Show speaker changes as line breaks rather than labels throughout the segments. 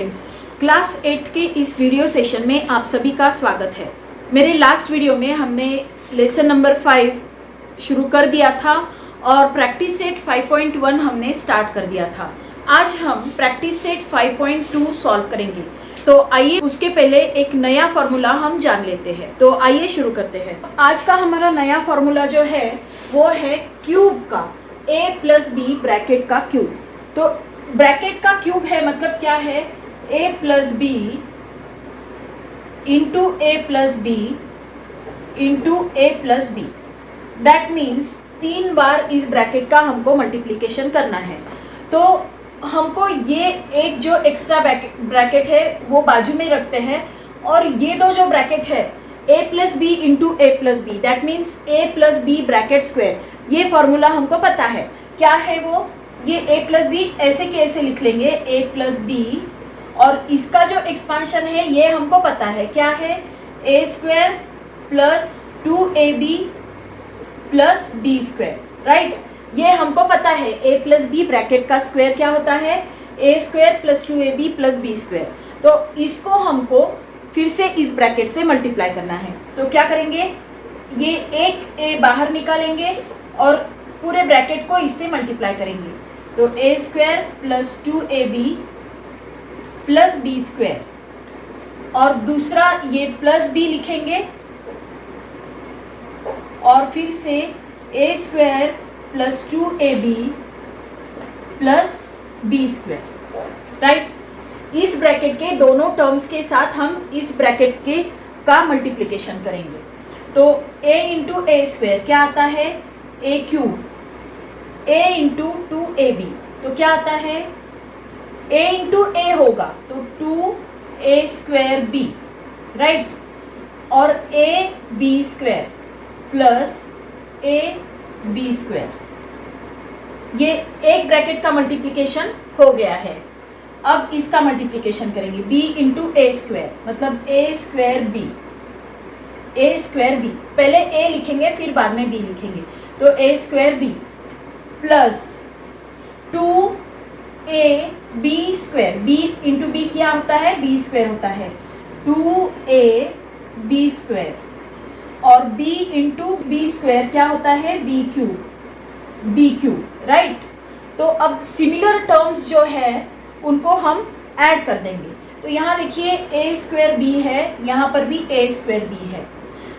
Students, class 8 के इस video session में आप सभी का स्वागत है। मेरे लास्ट वीडियो में हमने लेसन नंबर 5 शुरू कर दिया था और प्रैक्टिस सेट 5.1 हमने स्टार्ट कर दिया था। आज हम प्रैक्टिस सेट 5.2 सॉल्व करेंगे। तो आइए उसके पहले एक नया फॉर्मूला हम जान लेते हैं। तो आइए शुरू करते हैं। आज का हमारा नया फॉर्मूला जो है वो है क्यूब का, a प्लस बी ब्रैकेट का क्यूब। तो ब्रैकेट का क्यूब है मतलब क्या है, a plus b into a plus b into a plus b. That means 3 बार इस ब्रैकेट का हमको मल्टीप्लिकेशन करना है। तो हमको ये एक जो एक्स्ट्रा ब्रैकेट है वो बाजू में रखते हैं और ये दो जो ब्रैकेट है a plus b into a plus b, that means a plus b bracket square. ये फॉर्मूला हमको पता है क्या है वो, ये a प्लस बी ऐसे के ऐसे लिख लेंगे a प्लस बी, और इसका जो एक्सपांशन है ये हमको पता है क्या है, a square plus 2ab plus b square, right. ये हमको पता है a प्लस बी ब्रैकेट का स्क्वायर क्या होता है, a square plus 2ab plus b square. तो इसको हमको फिर से इस ब्रैकेट से मल्टीप्लाई करना है। तो क्या करेंगे, ये एक a बाहर निकालेंगे और पूरे ब्रैकेट को इससे मल्टीप्लाई करेंगे। तो a square plus 2ab plus b square, और दूसरा ये प्लस b लिखेंगे और फिर से a square plus 2ab plus b square, right. इस ब्रैकेट के दोनों टर्म्स के साथ हम इस ब्रैकेट के का मल्टीप्लिकेशन करेंगे। तो a इंटू ए स्क्वायर क्या आता है, a cube, a into 2ab तो क्या आता है, a इंटू ए होगा तो 2a स्क्वायर b, राइट, और a b square plus a b square. ये एक ब्रैकेट का मल्टीप्लिकेशन हो गया है। अब इसका मल्टीप्लिकेशन करेंगे b इंटू ए स्क्वायर, मतलब a square b, a square b, पहले a लिखेंगे फिर बाद में b लिखेंगे। तो a square b plus 2ab square, b into b क्या होता है, b स्क्वायर होता है, 2ab स्क्वायर, और b इंटू b स्क्वायर क्या होता है, b क्यूब, राइट। तो अब सिमिलर टर्म्स जो है उनको हम ऐड कर देंगे। तो यहाँ देखिए a स्क्वायर b है, यहाँ पर भी a स्क्वायर b है,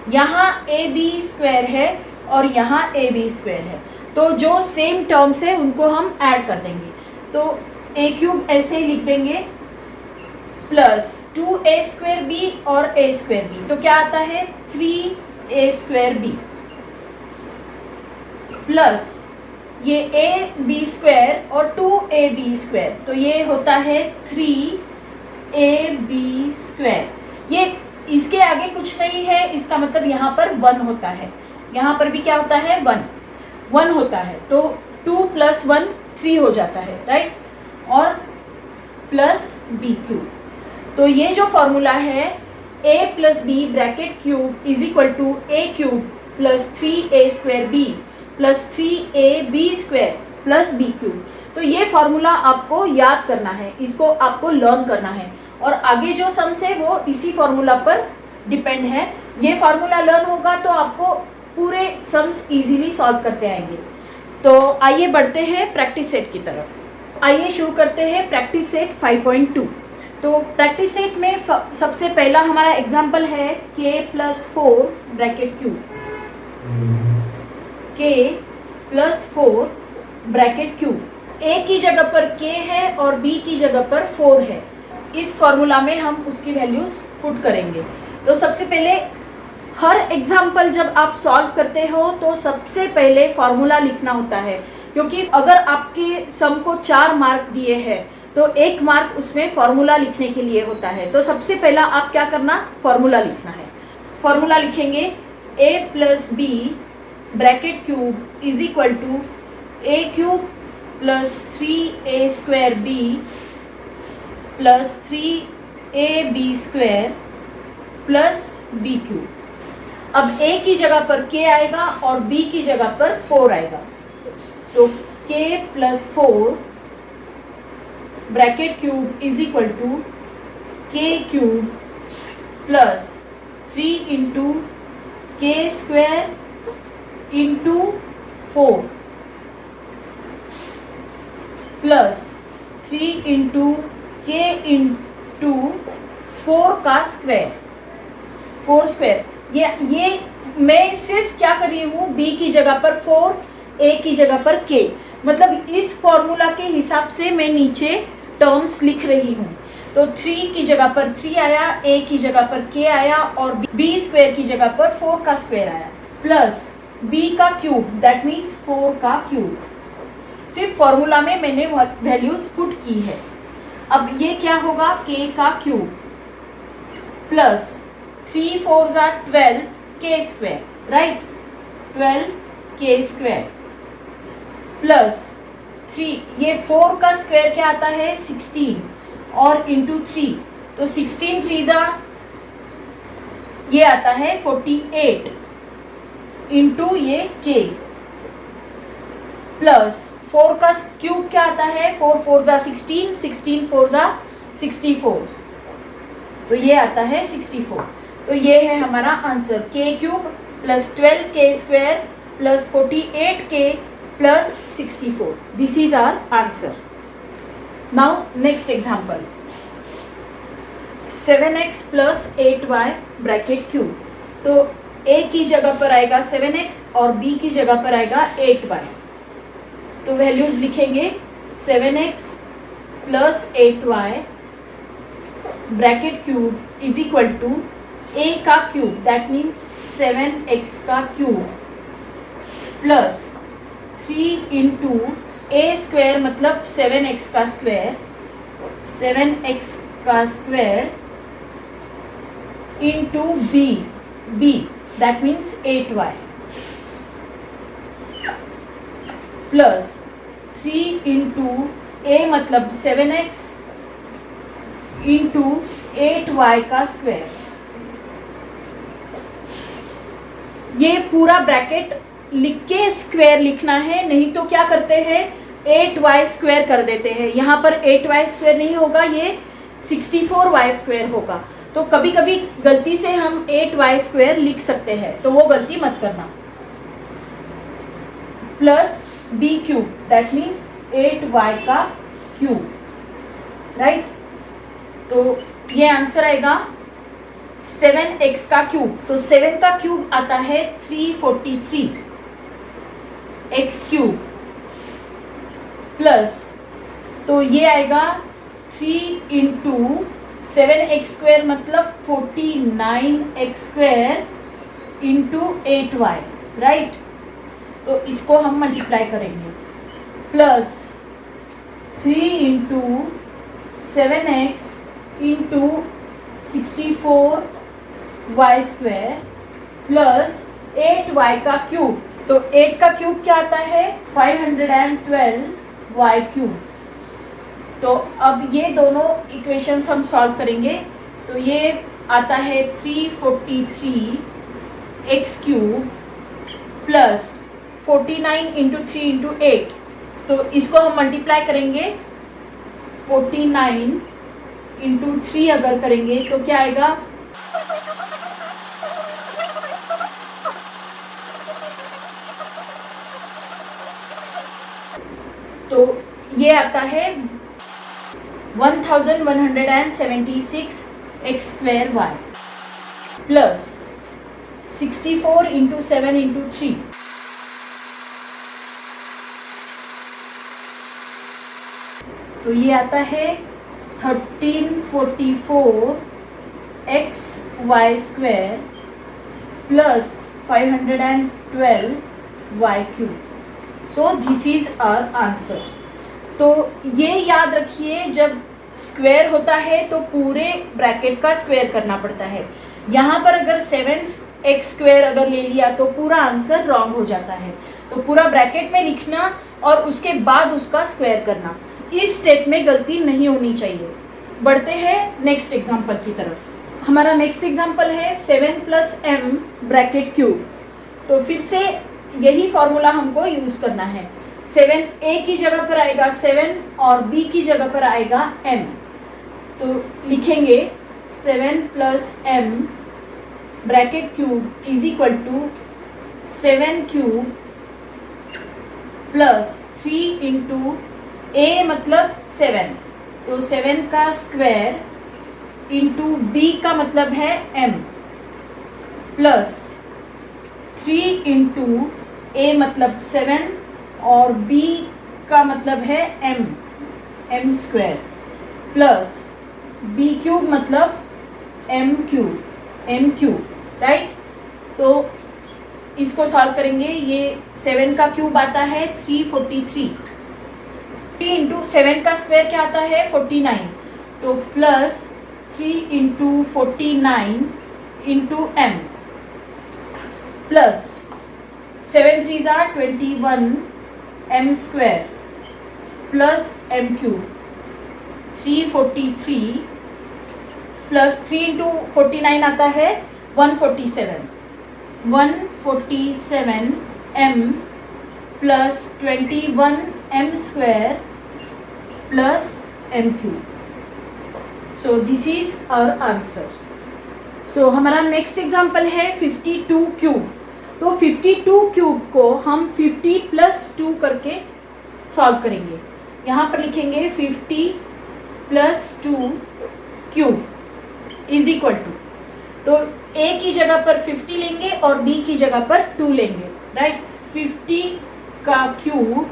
यहाँ ab स्क्वायर है और यहाँ ab स्क्वायर है। तो जो सेम टर्म्स है उनको हम ऐड कर देंगे। तो a क्यूब ऐसे ही लिख देंगे प्लस 2a स्क्वायर b और a स्क्वायर b, तो क्या आता है 3a स्क्वायर b, प्लस ये a b स्क्वायर और 2ab स्क्वायर, तो ये होता है 3ab स्क्वायर। ये इसके आगे कुछ नहीं है, इसका मतलब यहाँ पर 1 होता है, यहाँ पर भी क्या होता है 1 होता है। तो 2 प्लस 1 3 हो जाता है, राइट, और प्लस b क्यूब। तो ये जो फॉर्मूला है a plus b bracket cube is equal to a cube plus 3a square b plus 3ab square plus b cube. तो ये फॉर्मूला आपको याद करना है, इसको आपको लर्न करना है, और आगे जो सम्स है वो इसी फॉर्मूला पर डिपेंड है। ये फॉर्मूला लर्न होगा तो आपको पूरे सम्स इजीली सॉल्व करते आएंगे। तो आइए बढ़ते हैं प्रैक्टिस सेट की तरफ। आइए शुरू करते हैं प्रैक्टिस सेट 5.2। तो प्रैक्टिस सेट में सबसे पहला हमारा एग्जाम्पल है k plus 4 bracket cube, k plus 4 bracket cube. a की जगह पर k है और b की जगह पर 4 है। इस फॉर्मूला में हम उसकी वैल्यूज पुट करेंगे। तो सबसे पहले हर एग्जाम्पल जब आप सॉल्व करते हो तो सबसे पहले फॉर्मूला लिखना होता है, क्योंकि अगर आपके सम को 4 मार्क दिए हैं तो 1 मार्क उसमें फॉर्मूला लिखने के लिए होता है। तो सबसे पहला आप क्या करना, फॉर्मूला लिखना है। फॉर्मूला लिखेंगे a plus b bracket cube is equal to a cube plus 3a square b plus 3ab square plus b cube. अब a की जगह पर k आएगा और b की जगह पर 4 आएगा। तो k plus 4 bracket cube is equal to k cube plus 3 into k square into 4 plus 3 into k into 4 का स्क्वायर, 4 स्क्वायर। ये मैं सिर्फ क्या कर रही हूँ, b की जगह पर 4, a की जगह पर k, मतलब इस फॉर्मूला के हिसाब से मैं नीचे टर्म्स लिख रही हूँ। तो 3 की जगह पर 3 आया, a की जगह पर k आया और b स्क्वायर की जगह पर 4 का स्क्वायर आया, प्लस b का क्यूब दैट मीन्स 4 का क्यूब। सिर्फ फॉर्मूला में मैंने वैल्यूज पुट की है। अब ये क्या होगा, k का cube plus 3 4 12 k square, right, 12 k square plus 3, ये 4 का स्क्वायर क्या आता है 16 और इंटू 3, तो 16 3 ये आता है 48 इंटू ये k प्लस 4 का क्यूब क्या आता है 4 4 16, 16 4 64, तो ये आता है 64। तो ये है हमारा answer, k cube plus 12 k square plus 48 k plus 64। This is our answer. Now next example, 7x plus 8y bracket cube. तो a की जगह पर आएगा 7x और b की जगह पर आएगा 8y। तो वैल्यूज लिखेंगे 7x plus 8y bracket cube is equal to a का क्यूब दैट मीन्स 7x का cube plus 3 into a square मतलब 7x का स्क्वायर, 7x का square into b that means 8y plus 3 into a मतलब 7x into 8y का square. ये पूरा bracket लिख के स्क्वायर लिखना है, नहीं तो क्या करते हैं 8y स्क्वायर कर देते हैं। यहाँ पर 8y स्क्वायर नहीं होगा, ये 64y स्क्वायर होगा। तो कभी कभी गलती से हम 8y स्क्वायर लिख सकते हैं, तो वो गलती मत करना। Plus b cube that means 8y का क्यूब, राइट। तो ये आंसर आएगा 7x का क्यूब। तो 7 का क्यूब आता है 343 x क्यूब प्लस, तो ये आएगा 3 इंटू 7x स्क्वायर मतलब 49x square into 8y, right. तो इसको हम मल्टीप्लाई करेंगे, plus 3 into 7x into 64y square plus 8y का क्यूब। तो 8 का क्यूब क्या आता है 512y क्यूब। तो अब ये दोनों इक्वेशंस हम सॉल्व करेंगे। तो ये आता है 343 x cube plus 49 into 3 into 8। तो इसको हम मल्टीप्लाई करेंगे, 49 इंटू 3 अगर करेंगे तो क्या आएगा, तो ये आता है 1176 x square y plus 64 into 7 into 3, तो ये आता है 1344 x y square plus 512 y cube. So this is our answer. तो ये याद रखिए, जब स्क्वायर होता है तो पूरे ब्रैकेट का स्क्वायर करना पड़ता है। यहाँ पर अगर 7x स्क्वायर अगर ले लिया तो पूरा आंसर रॉन्ग हो जाता है। तो पूरा ब्रैकेट में लिखना और उसके बाद उसका स्क्वायर करना, इस स्टेप में गलती नहीं होनी चाहिए। बढ़ते हैं नेक्स्ट एग्जाम्पल की तरफ। हमारा नेक्स्ट एग्जाम्पल है 7 प्लस m ब्रैकेट क्यूब। तो फिर से यही फॉर्मूला हमको यूज करना है। 7 a की जगह पर आएगा 7 और b की जगह पर आएगा m। तो लिखेंगे 7 plus m bracket cube is equal to 7 cube plus 3 into a मतलब 7, तो 7 का स्क्वायर इंटू b का मतलब है m प्लस 3 इंटू a मतलब 7 और b का मतलब है m square plus b cube मतलब m क्यूब, राइट। तो इसको सॉल्व करेंगे, ये 7 का क्यूब आता है 343, 3 इंटू 7 का स्क्वायर क्या आता है 49, तो plus 3 into 49 into m plus 7 3 ज़ा 21 m square plus m cube 343 plus 3 into 49 आता है 147 m plus 21 m square plus m cube. So this is our answer. So हमारा नेक्स्ट एग्जाम्पल है 52 क्यूब। तो 52 क्यूब को हम 50 प्लस 2 करके सॉल्व करेंगे। यहाँ पर लिखेंगे 50 plus 2 cube is equal to, तो a की जगह पर 50 लेंगे और b की जगह पर 2 लेंगे, राइट। 50 का क्यूब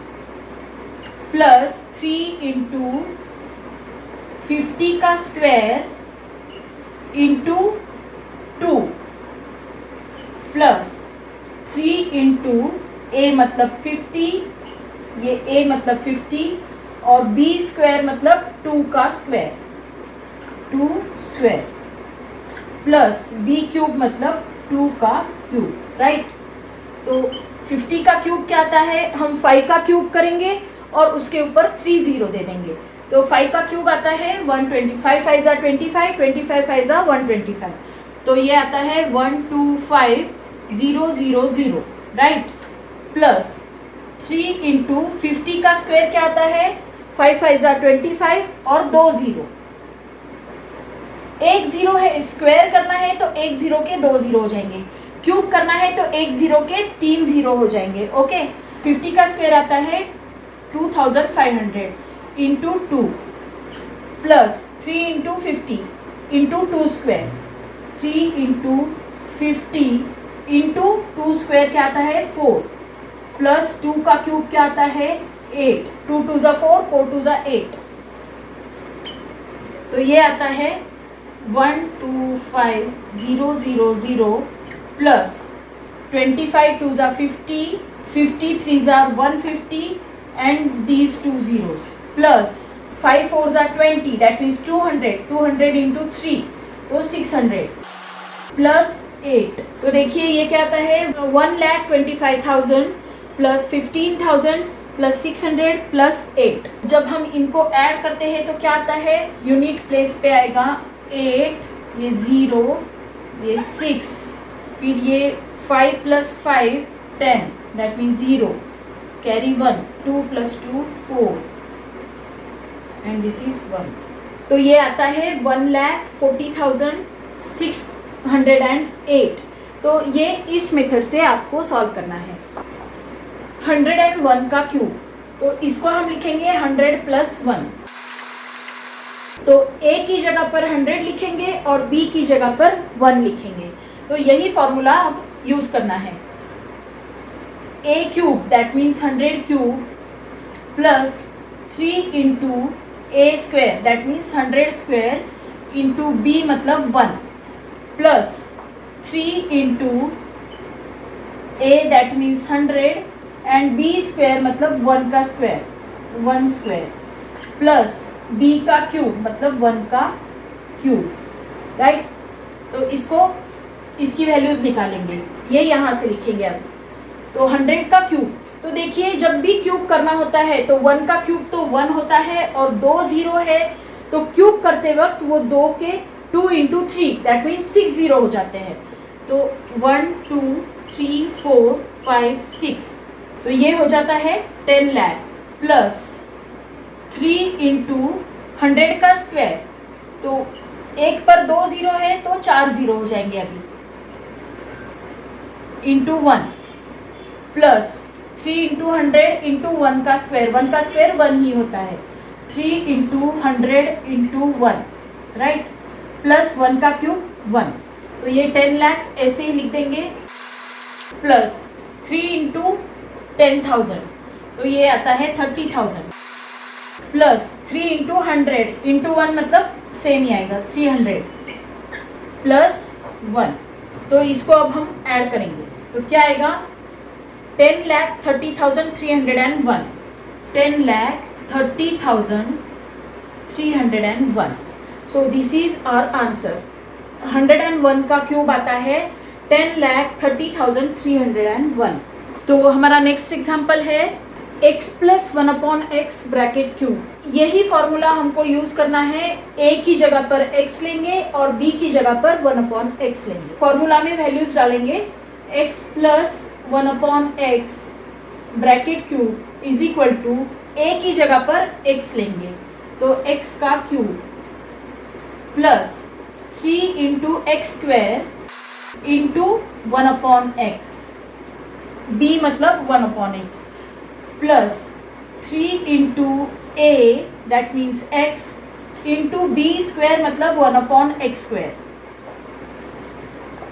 प्लस 3 इंटू 50 का square into 2 plus 3 into a मतलब 50, ये a मतलब 50 और b स्क्वायर मतलब 2 का square, 2 square plus b cube मतलब 2 का क्यूब, राइट। तो 50 का क्यूब क्या आता है, हम 5 का क्यूब करेंगे और उसके ऊपर 3 0 दे देंगे, तो 5 का क्यूब आता है 125, 5 ज़ा 25, 25 5 ज़ा 125, तो ये आता है 125000, राइट। प्लस 3 इंटू 50 का स्क्वायर क्या आता है 5 5 ज़ा 25 और 2 0, एक 0 है, स्क्वायर करना है तो एक 0 के 2 0 हो जाएंगे, क्यूब करना है तो एक 0 के 3 0 हो जाएंगे, ओके। 50 का स्क्वायर आता है 2500 into 2 plus 3 into 50 into 2 square, 3 into 50 into 2 square क्या आता है 4 प्लस 2 का क्यूब क्या आता है 8, 2 2 ज़ा 4, 4 2 ज़ा 8, तो ये आता है 125000 प्लस 25 2 ज़ा 50, 50 3 ज़ा 150 एंड दीज 2 zeros प्लस 5 4 ज़ा 20, दैट मीन्स 200 इंटू 3, तो 600 प्लस 8, तो देखिए ये क्या आता है 1,25,000 प्लस 15,000 प्लस 600 प्लस 8। जब हम इनको ऐड करते हैं तो क्या आता है, यूनिट प्लेस पे आएगा 8, ये 0, ये 6, फिर ये 5 plus 5 10, that means 0, carry 1, 2 plus 2 4 and this is 1, तो ये आता है 1,40,608। तो ये इस मेथड से आपको सॉल्व करना है। 101 का क्यूब, तो इसको हम लिखेंगे 100 प्लस 1, तो a की जगह पर 100 लिखेंगे और b की जगह पर 1 लिखेंगे, तो यही फॉर्मूला अब यूज करना है। a cube that means 100 cube plus 3 into a square that means 100 square into b मतलब 1 plus 3 into a that means 100 and b square मतलब 1 का स्क्वायर, 1 स्क्वायर प्लस b का क्यूब मतलब 1 का क्यूब, राइट। तो इसकी वैल्यूज निकालेंगे, ये यहाँ से लिखेंगे अब। तो 100 का क्यूब, तो देखिए जब भी क्यूब करना होता है तो 1 का क्यूब तो 1 होता है और 2 0 है, तो क्यूब करते वक्त वो 2 के 2 इंटू 3 दैट मीन्स 6 0 हो जाते हैं, तो 1 2 3 4 5 6, तो ये हो जाता है 10 लाख प्लस 3 इंटू 100 का स्क्वायर तो एक पर 2 जीरो है तो 4 जीरो हो जाएंगे अभी, इंटू 1 प्लस 3 इंटू 100 इंटू 1 का स्क्वायर, 1 का स्क्वायर 1 ही होता है, 3 इंटू 100 इंटू 1, राइट, प्लस 1 का क्यूब 1, तो ये 10 लाख ऐसे ही लिख देंगे, प्लस 3 इंटू 10,000 तो ये आता है 30,000, प्लस 3 इंटू 100 इंटू 1 मतलब सेम ही आएगा 300, प्लस 1, तो इसको अब हम ऐड करेंगे तो क्या आएगा 10,30,301, 10,30,301, so this is our answer. 101 का क्यूब आता है 10,30,301। तो हमारा नेक्स्ट एग्जाम्पल है x plus 1/x bracket cube. यही फॉर्मूला हमको यूज करना है, a की जगह पर x लेंगे और b की जगह पर 1/x लेंगे। फॉर्मूला में वैल्यूज डालेंगे, x plus 1/x bracket cube is equal to a की जगह पर x लेंगे तो x का cube plus 3 into x square into 1/x, b मतलब 1/x, plus 3 into a that means x into b square मतलब 1/x square,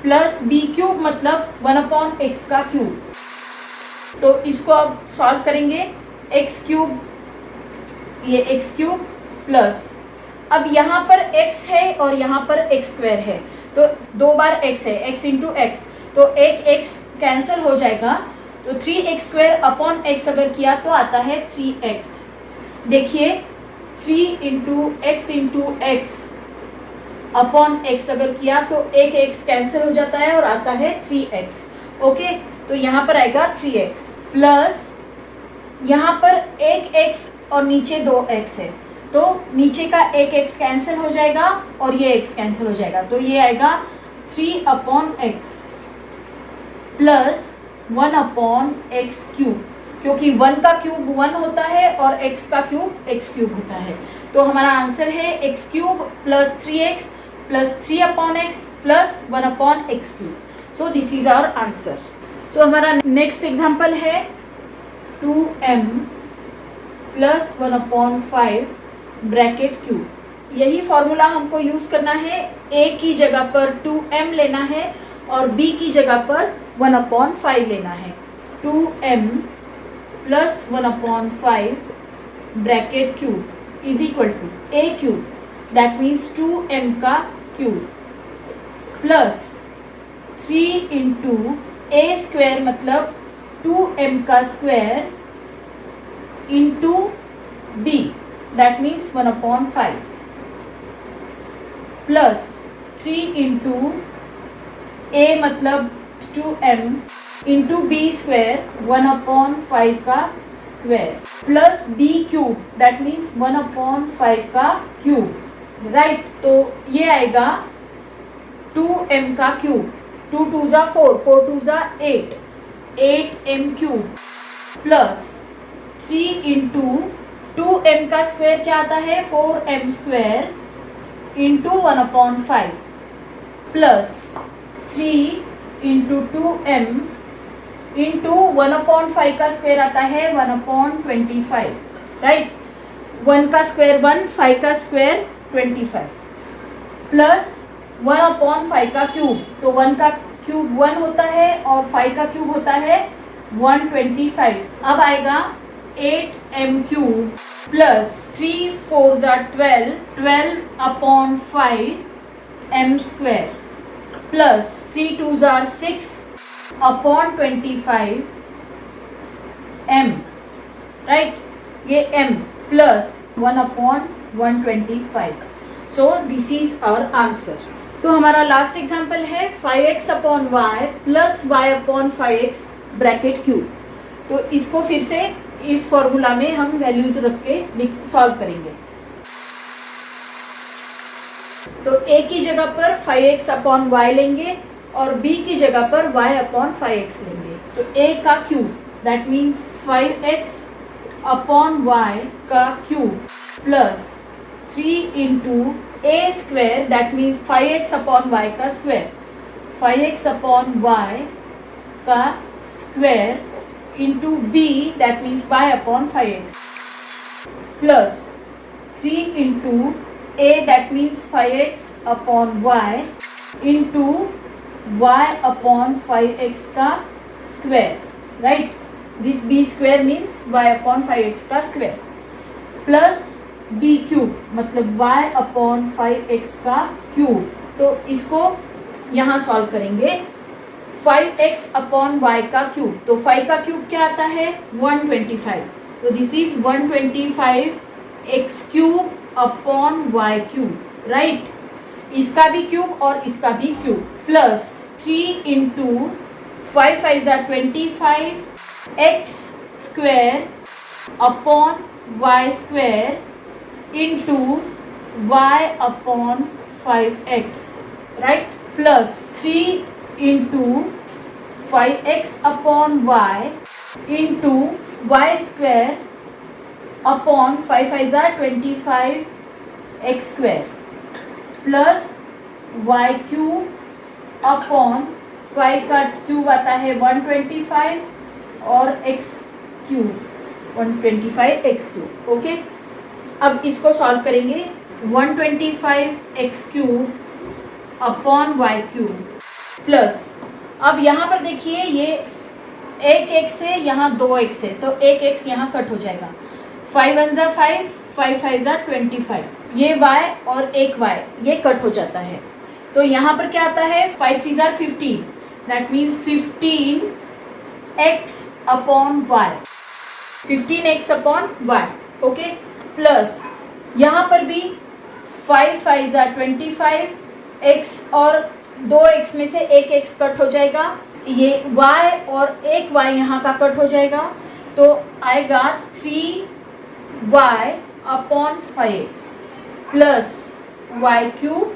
plus b cube मतलब 1/x का क्यूब। तो इसको अब सॉल्व करेंगे, x क्यूब, ये x क्यूब प्लस, अब यहाँ पर x है और यहाँ पर x स्क्वायर है तो 2 बार x है, x इंटू एक्स, तो एक x कैंसिल हो जाएगा तो 3x स्क्वायर अपॉन x अगर किया तो आता है 3x। देखिए 3 इंटू एक्स अपॉन x अगर किया तो एक x कैंसिल हो जाता है और आता है 3x। ओके, तो यहाँ पर आएगा 3x प्लस यहाँ पर एक x और नीचे 2x है तो नीचे का एक x कैंसिल हो जाएगा और ये x कैंसिल हो जाएगा तो ये आएगा 3/x प्लस 1/x क्यूब, क्योंकि 1 का क्यूब 1 होता है और x का क्यूब x क्यूब होता है। तो हमारा आंसर है x cube plus 3x plus 3/x plus 1/x cube. So this is our answer. So हमारा नेक्स्ट एग्जाम्पल है 2m प्लस 1/5 ब्रैकेट क्यूब। यही फॉर्मूला हमको यूज करना है, a की जगह पर 2m लेना है और b की जगह पर 1/5 लेना है। 2m plus 1/5 bracket cube is equal to a cube that means 2m का cube plus 3 into a square मतलब 2m का square into b that means 1/5 plus 3 into a मतलब 2m इंटू b स्क्वायर 1/5 का square plus b cube that means 1/5 का cube, right. तो ये आएगा 2m का क्यूब, 2 2 जा 4, 4 2 जा 8, 8m cube plus 3 into 2m का स्क्वायर क्या आता है 4m square into 1/5 plus 3 into 2m into 1/5 का स्क्वायर आता है 1/25, राइट। 1 का स्क्वायर 1, 5 का स्क्वायर 25 प्लस 1/5 का क्यूब, तो 1 का क्यूब 1 होता है और 5 का क्यूब होता है 125। अब आएगा 8m क्यूब प्लस 3 4 जा 12, 12/5 m स्क्वायर प्लस 3 2 जा 6/25 m, राइट, ये m plus 1/125। So this is our answer. तो हमारा लास्ट एग्जाम्पल है 5x/y plus y/5x bracket cube. तो इसको फिर से इस फॉर्मूला में हम वैल्यूज रख के सॉल्व करेंगे। तो a की जगह पर 5x/y लेंगे और b की जगह पर y/5x लेंगे। तो a का क्यूब दैट मीन्स 5x/y का cube plus 3 into a square that means 5x upon y का स्क्वायर, 5x अपॉन वाई का square into b that means y upon 5x plus 3 into a that means 5x upon y into y upon 5x का square, right. This b square means y upon 5x का square plus b cube मतलब y upon 5x का cube. तो इसको यहाँ solve करेंगे. 5x upon y का cube, तो 5 का क्यूब क्या आता है 125. तो this is 125x cube upon y cube, right. इसका भी क्यूब और इसका भी cube plus 3 into 5 5 25 x square upon y square into y upon 5x, right. Plus 3 into 5x upon y into y square upon 5 5 25 x square plus y cube upon 5 का cube आता है 125 और x cube 125 x cube. Okay, अब इसको solve करेंगे. 125 x cube upon y cube plus, अब यहाँ पर देखिए ये एक x है, यहाँ 2x है, तो एक x यहाँ कट हो जाएगा. 5 1 ज़ा 5, 5 5 ज़ा 25, ये y और एक y ये कट हो जाता है. तो यहाँ पर क्या आता है 5 3 ज़ा 15 that means 15x upon y, 15x upon y. Okay, plus यहाँ पर भी 5 5 ज़ा 25, x और 2x में से एक x कट हो जाएगा, ये y और एक y यहाँ का कट हो जाएगा, तो आएगा 3y upon 5x plus y cube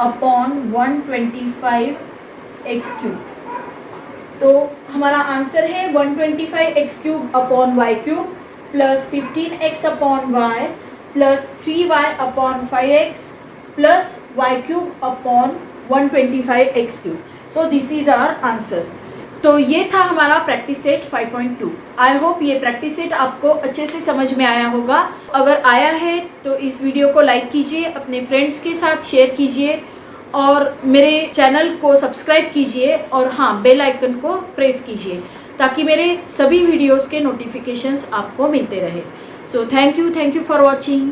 upon 125 x cube. तो हमारा आंसर है 125 x cube upon y cube plus 15x upon y plus 3y upon 5x plus y cube upon 125 x cube. So this is our answer. तो ये था हमारा practice set 5.2. I hope ये practice set आपको अच्छे से समझ में आया होगा. अगर आया है तो इस वीडियो को लाइक कीजिए, अपने फ्रेंड्स के साथ शेयर कीजिए और मेरे चैनल को सब्सक्राइब कीजिए और हाँ, बेल आइकन को प्रेस कीजिए ताकि मेरे सभी वीडियोस के नोटिफिकेशंस आपको मिलते रहे. So thank you for watching.